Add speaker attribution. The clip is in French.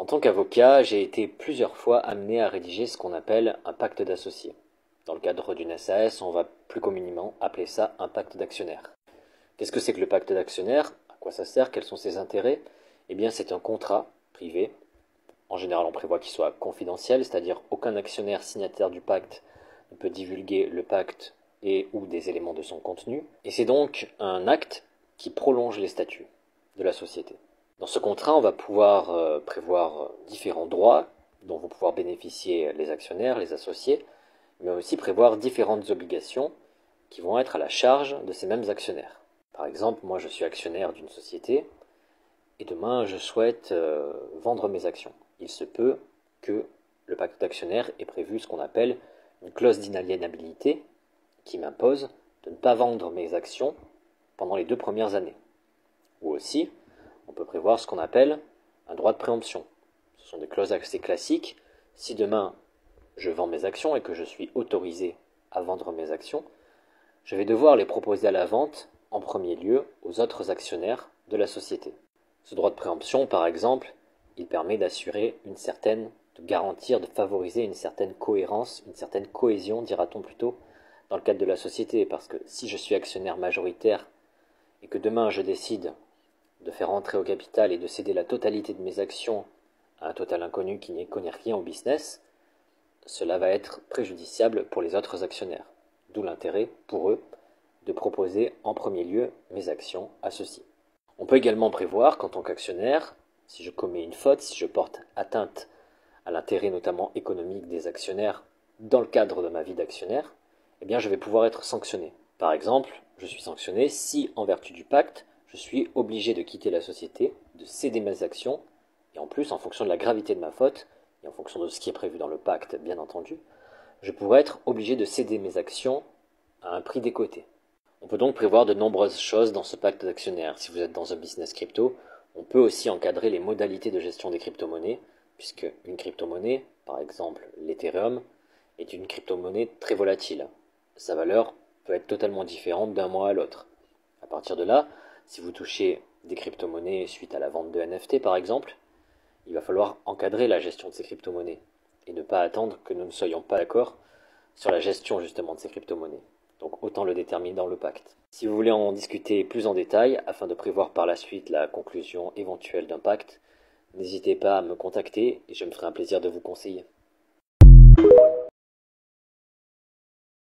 Speaker 1: En tant qu'avocat, j'ai été plusieurs fois amené à rédiger ce qu'on appelle un pacte d'associés. Dans le cadre d'une SAS, on va plus communément appeler ça un pacte d'actionnaires. Qu'est-ce que c'est que le pacte d'actionnaires? À quoi ça sert? Quels sont ses intérêts? Eh bien, c'est un contrat privé. En général, on prévoit qu'il soit confidentiel, c'est-à-dire aucun actionnaire signataire du pacte ne peut divulguer le pacte et ou des éléments de son contenu. Et c'est donc un acte qui prolonge les statuts de la société. Dans ce contrat, on va pouvoir prévoir différents droits dont vont pouvoir bénéficier les actionnaires, les associés, mais aussi prévoir différentes obligations qui vont être à la charge de ces mêmes actionnaires. Par exemple, moi je suis actionnaire d'une société et demain je souhaite vendre mes actions. Il se peut que le pacte d'actionnaires ait prévu ce qu'on appelle une clause d'inaliénabilité qui m'impose de ne pas vendre mes actions pendant les 2 premières années. Ou aussi, on peut prévoir ce qu'on appelle un droit de préemption. Ce sont des clauses assez classiques. Si demain je vends mes actions et que je suis autorisé à vendre mes actions, je vais devoir les proposer à la vente en premier lieu aux autres actionnaires de la société. Ce droit de préemption, par exemple, il permet d'assurer de garantir, de favoriser une certaine cohérence, une certaine cohésion, dira-t-on plutôt, dans le cadre de la société. Parce que si je suis actionnaire majoritaire et que demain je décide de faire entrer au capital et de céder la totalité de mes actions à un total inconnu qui n'y connaît rien au business, cela va être préjudiciable pour les autres actionnaires. D'où l'intérêt, pour eux, de proposer en premier lieu mes actions à ceux-ci. On peut également prévoir qu'en tant qu'actionnaire, si je commets une faute, si je porte atteinte à l'intérêt notamment économique des actionnaires dans le cadre de ma vie d'actionnaire, eh bien je vais pouvoir être sanctionné. Par exemple, je suis sanctionné si, en vertu du pacte, je suis obligé de quitter la société, de céder mes actions, et en plus, en fonction de la gravité de ma faute, et en fonction de ce qui est prévu dans le pacte, bien entendu, je pourrais être obligé de céder mes actions à un prix décoté. On peut donc prévoir de nombreuses choses dans ce pacte d'actionnaires. Si vous êtes dans un business crypto, on peut aussi encadrer les modalités de gestion des crypto-monnaies, puisque une crypto-monnaie, par exemple l'Ethereum, est une crypto-monnaie très volatile. Sa valeur peut être totalement différente d'un mois à l'autre. À partir de là, si vous touchez des crypto-monnaies suite à la vente de NFT par exemple, il va falloir encadrer la gestion de ces crypto-monnaies et ne pas attendre que nous ne soyons pas d'accord sur la gestion justement de ces crypto-monnaies. Donc autant le déterminer dans le pacte. Si vous voulez en discuter plus en détail, afin de prévoir par la suite la conclusion éventuelle d'un pacte, n'hésitez pas à me contacter et je me ferai un plaisir de vous conseiller.